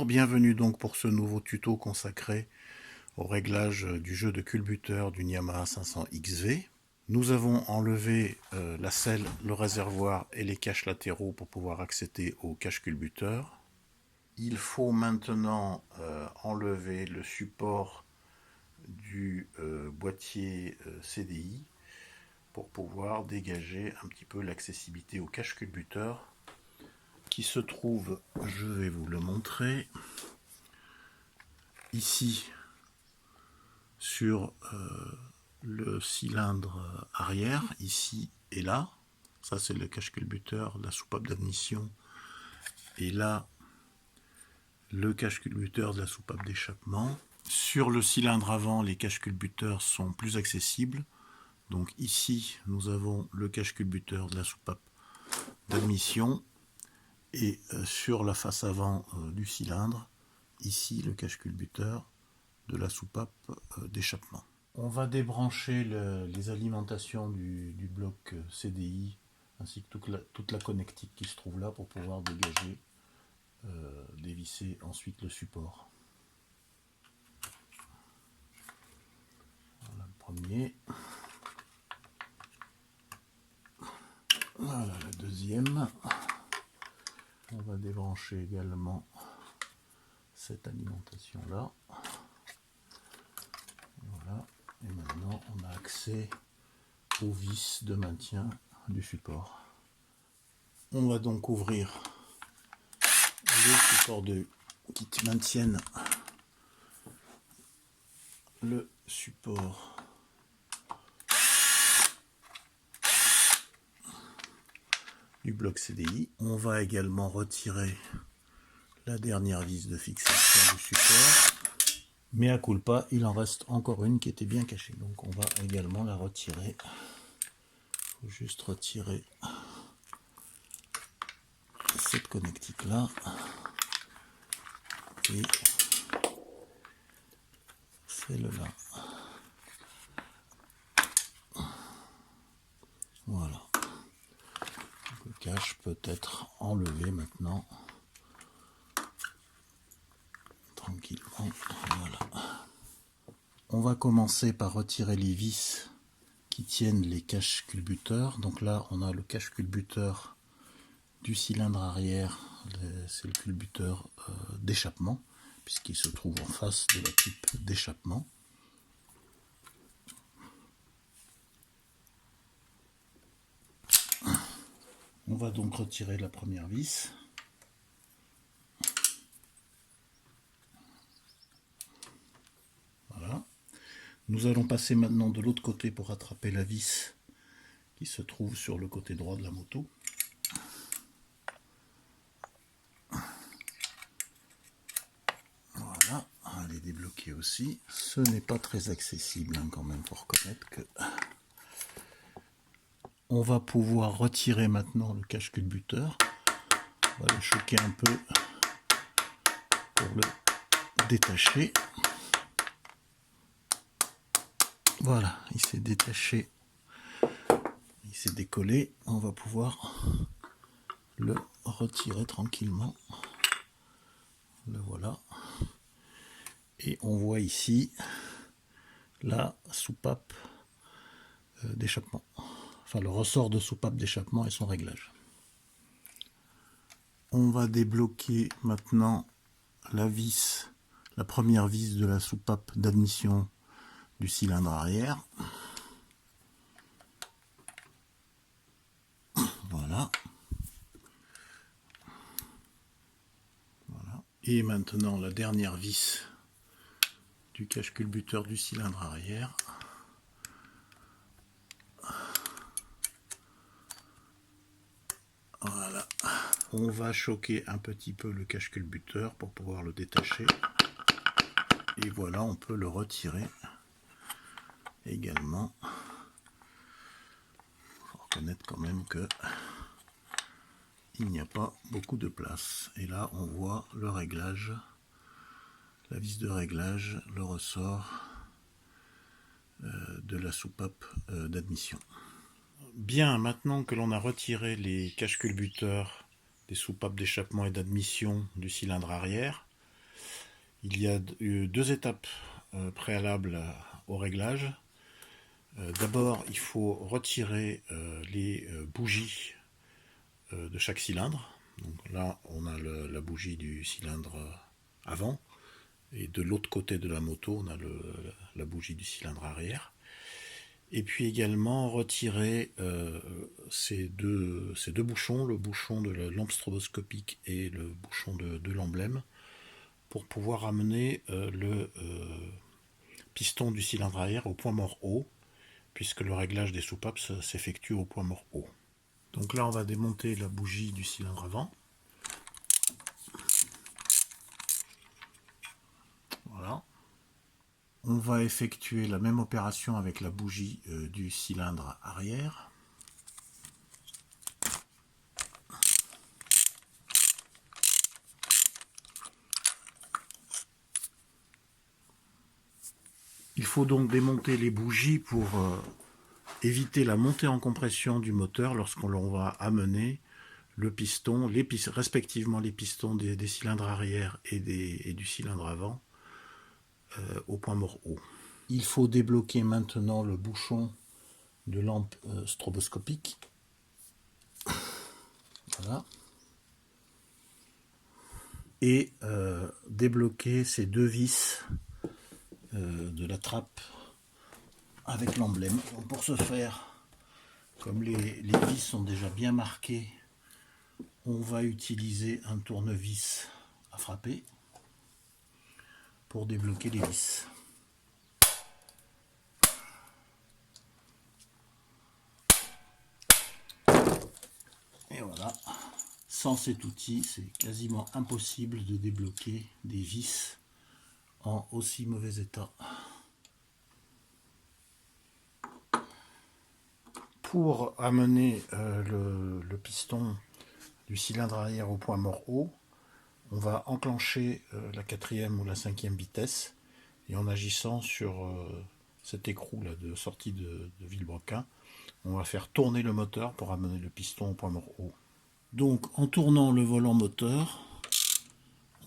Bonjour, bienvenue donc pour ce nouveau tuto consacré au réglage du jeu de culbuteur d'une Yamaha 500 XV. Nous avons enlevé la selle, le réservoir et les caches latéraux pour pouvoir accéder au cache culbuteur. Il faut maintenant enlever le support du boîtier CDI pour pouvoir dégager un petit peu l'accessibilité au cache culbuteur qui se trouve, je vais vous le montrer, ici sur le cylindre arrière, ici et là. Ça c'est le cache culbuteur, la soupape d'admission, et là le cache culbuteur de la soupape d'échappement. Sur le cylindre avant, les cache culbuteurs sont plus accessibles. Donc ici nous avons le cache culbuteur de la soupape d'admission, et sur la face avant du cylindre, ici le cache culbuteur de la soupape d'échappement. On va débrancher les alimentations du bloc CDI ainsi que toute la connectique qui se trouve là pour pouvoir dégager, dévisser ensuite le support. Voilà le premier. Voilà le deuxième. On va débrancher également cette alimentation là. Voilà. Et maintenant on a accès aux vis de maintien du support. On va donc ouvrir les supports qui maintiennent le support du bloc CDI. On va également retirer la dernière vis de fixation du support. Mais à culpa, il en reste encore une qui était bien cachée. Donc on va également la retirer. Il faut juste retirer cette connectique là. Et celle-là. Voilà. Le cache peut être enlevé maintenant. Tranquillement. Voilà. On va commencer par retirer les vis qui tiennent les caches culbuteurs. Donc là, on a le cache culbuteur du cylindre arrière. C'est le culbuteur d'échappement, puisqu'il se trouve en face de la pipe d'échappement. On va donc retirer la première vis. Voilà. Nous allons passer maintenant de l'autre côté pour attraper la vis qui se trouve sur le côté droit de la moto. Voilà, elle est débloquée aussi. Ce n'est pas très accessible hein, quand même, pour reconnaître que... On va pouvoir retirer maintenant le cache culbuteur. On va le choquer un peu pour le détacher. Voilà, il s'est détaché, il s'est décollé. On va pouvoir le retirer tranquillement. Le voilà. Et on voit ici la soupape d'échappement. Enfin, le ressort de soupape d'échappement et son réglage. On va débloquer maintenant la vis, la première vis de la soupape d'admission du cylindre arrière. Voilà. Voilà. Et maintenant la dernière vis du cache culbuteur du cylindre arrière. Voilà. On va choquer un petit peu le cache culbuteur pour pouvoir le détacher. Et voilà, on peut le retirer également. Il faut reconnaître quand même que il n'y a pas beaucoup de place. Et là, on voit le réglage, la vis de réglage, le ressort de la soupape d'admission. Bien, maintenant que l'on a retiré les cache culbuteurs des soupapes d'échappement et d'admission du cylindre arrière, Il y a deux étapes préalables au réglage. D'abord, il faut retirer les bougies de chaque cylindre. Donc là, on a la bougie du cylindre avant, et de l'autre côté de la moto, on a la bougie du cylindre arrière. Et puis également retirer ces deux bouchons, le bouchon de la lampe stroboscopique et le bouchon de l'emblème, pour pouvoir amener le piston du cylindre arrière au point mort haut, puisque le réglage des soupapes s'effectue au point mort haut. Donc là, on va démonter la bougie du cylindre avant. Voilà. On va effectuer la même opération avec la bougie du cylindre arrière. Il faut donc démonter les bougies pour éviter la montée en compression du moteur lorsqu'on va amener le piston, respectivement les pistons des cylindres arrière et du cylindre avant au point mort haut. Il faut débloquer maintenant le bouchon de lampe stroboscopique. Voilà. Et débloquer ces deux vis de la trappe avec l'emblème. Pour ce faire, comme les vis sont déjà bien marquées, on va utiliser un tournevis à frapper pour débloquer les vis. Et voilà, sans cet outil, c'est quasiment impossible de débloquer des vis en aussi mauvais état. Pour amener le piston du cylindre arrière au point mort haut, on va enclencher la 4e ou la 5e vitesse, et en agissant sur cet écrou là de sortie de vilebrequin, on va faire tourner le moteur pour amener le piston au point mort haut. Donc en tournant le volant moteur,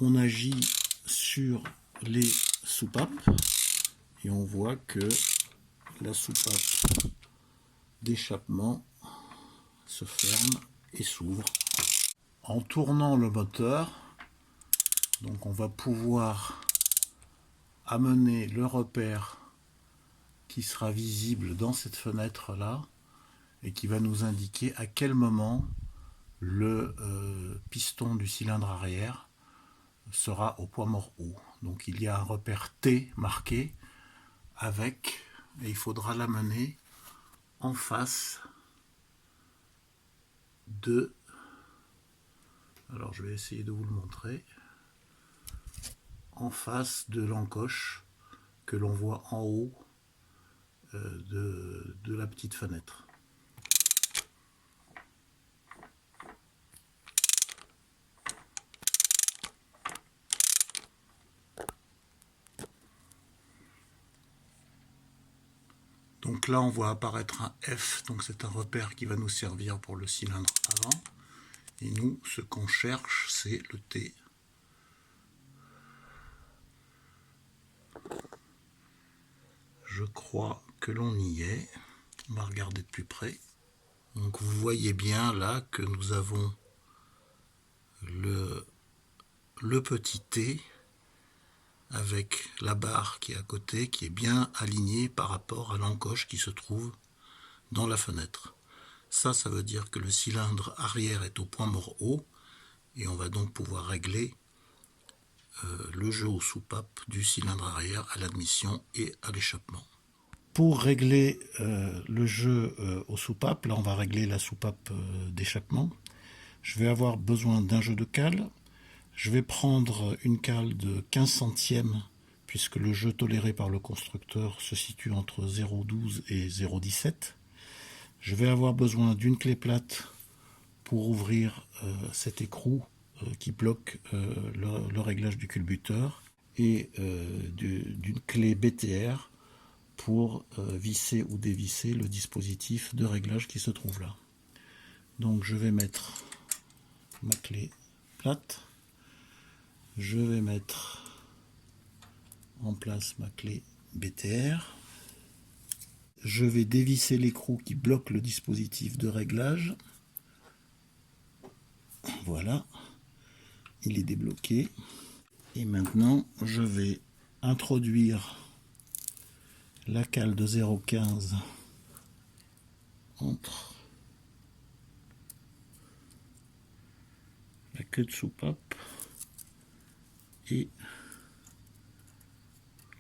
on agit sur les soupapes et on voit que la soupape d'échappement se ferme et s'ouvre. En tournant le moteur, donc on va pouvoir amener le repère qui sera visible dans cette fenêtre là et qui va nous indiquer à quel moment le piston du cylindre arrière sera au point mort haut. Donc il y a un repère T marqué avec, et il faudra l'amener en face de, alors je vais essayer de vous le montrer, en face de l'encoche que l'on voit en haut de la petite fenêtre. Donc là on voit apparaître un F, donc c'est un repère qui va nous servir pour le cylindre avant. Et nous, ce qu'on cherche, c'est le T. Je crois que l'on y est. On va regarder de plus près. Donc vous voyez bien là que nous avons le petit T avec la barre qui est à côté, qui est bien alignée par rapport à l'encoche qui se trouve dans la fenêtre. Ça veut dire que le cylindre arrière est au point mort haut, et on va donc pouvoir régler le jeu aux soupapes du cylindre arrière à l'admission et à l'échappement. Pour régler le jeu aux soupapes, là on va régler la soupape d'échappement. Je vais avoir besoin d'un jeu de cales. Je vais prendre une cale de 15 centièmes, puisque le jeu toléré par le constructeur se situe entre 0,12 et 0,17. Je vais avoir besoin d'une clé plate pour ouvrir cet écrou qui bloque le réglage du culbuteur, et d'une clé BTR pour visser ou dévisser le dispositif de réglage qui se trouve là. Donc je vais mettre ma clé plate. Je vais mettre en place ma clé BTR. Je vais dévisser l'écrou qui bloque le dispositif de réglage. Voilà, il est débloqué. Et maintenant, je vais introduire la cale de 0,15 entre la queue de soupape et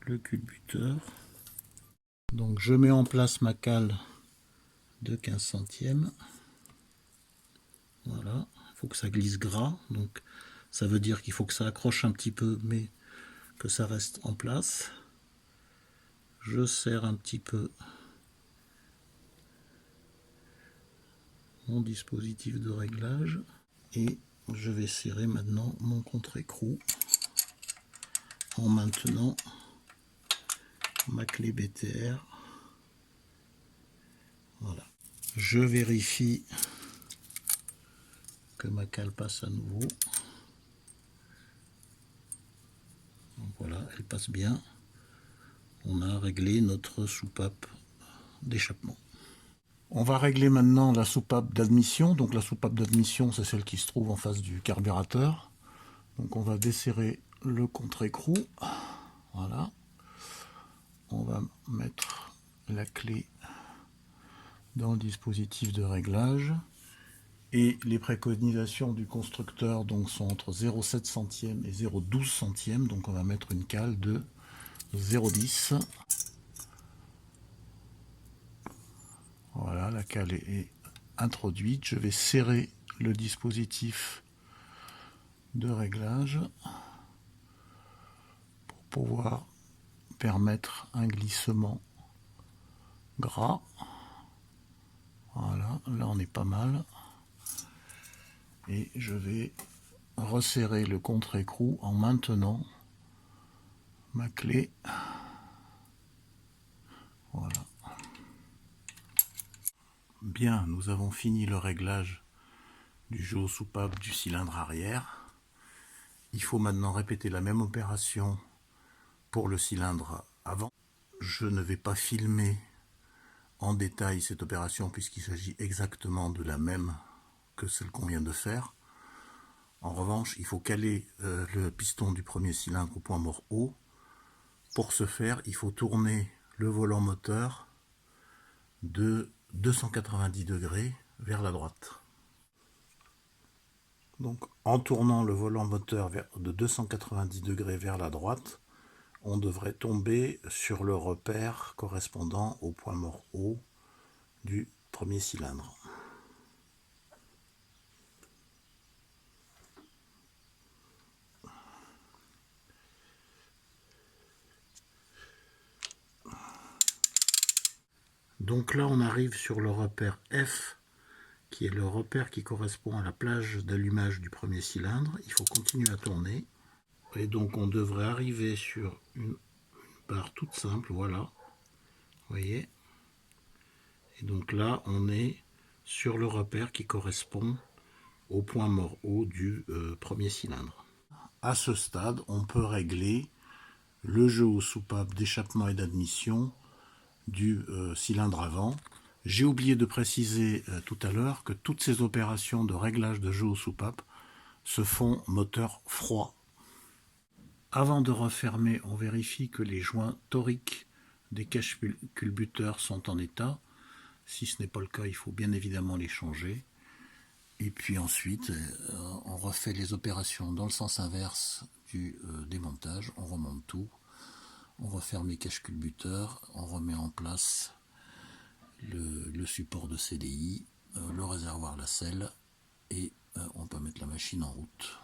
le culbuteur. Donc je mets en place ma cale de 15 centièmes. Voilà, il faut que ça glisse gras, donc ça veut dire qu'il faut que ça accroche un petit peu, mais que ça reste en place. Je serre un petit peu mon dispositif de réglage et je vais serrer maintenant mon contre-écrou en maintenant ma clé BTR. Voilà. Je vérifie que ma cale passe à nouveau. Donc voilà, elle passe bien. On a réglé notre soupape d'échappement. On va régler maintenant la soupape d'admission. Donc la soupape d'admission, c'est celle qui se trouve en face du carburateur. Donc on va desserrer le contre-écrou. Voilà. On va mettre la clé dans le dispositif de réglage. Et les préconisations du constructeur donc, sont entre 0,7 centième et 0,12 centième. Donc on va mettre une cale de 0,10. Voilà, la cale est introduite. Je vais serrer le dispositif de réglage pour pouvoir permettre un glissement gras. Voilà, là on est pas mal. Et je vais resserrer le contre-écrou en maintenant ma clé. Voilà. Bien, nous avons fini le réglage du jeu aux soupapes du cylindre arrière. Il faut maintenant répéter la même opération pour le cylindre avant. Je ne vais pas filmer en détail cette opération puisqu'il s'agit exactement de la même que celle qu'on vient de faire. En revanche, il faut caler le piston du premier cylindre au point mort haut. Pour ce faire, il faut tourner le volant moteur de 290 degrés vers la droite. Donc, en tournant le volant moteur de 290 degrés vers la droite, on devrait tomber sur le repère correspondant au point mort haut du premier cylindre. Donc là, on arrive sur le repère F, qui est le repère qui correspond à la plage d'allumage du premier cylindre. Il faut continuer à tourner. Et donc, on devrait arriver sur une barre toute simple, voilà. Vous voyez? Et donc là, on est sur le repère qui correspond au point mort haut du premier cylindre. À ce stade, on peut régler le jeu aux soupapes d'échappement et d'admission du cylindre avant. J'ai oublié de préciser tout à l'heure que toutes ces opérations de réglage de jeu aux soupapes se font moteur froid. Avant de refermer, on vérifie que les joints toriques des cache-culbuteurs sont en état. Si ce n'est pas le cas, il faut bien évidemment les changer. Et puis ensuite, on refait les opérations dans le sens inverse du démontage. On remonte tout, on referme les cache-culbuteurs, on remet en place le support de CDI, le réservoir lacelle et on peut mettre la machine en route.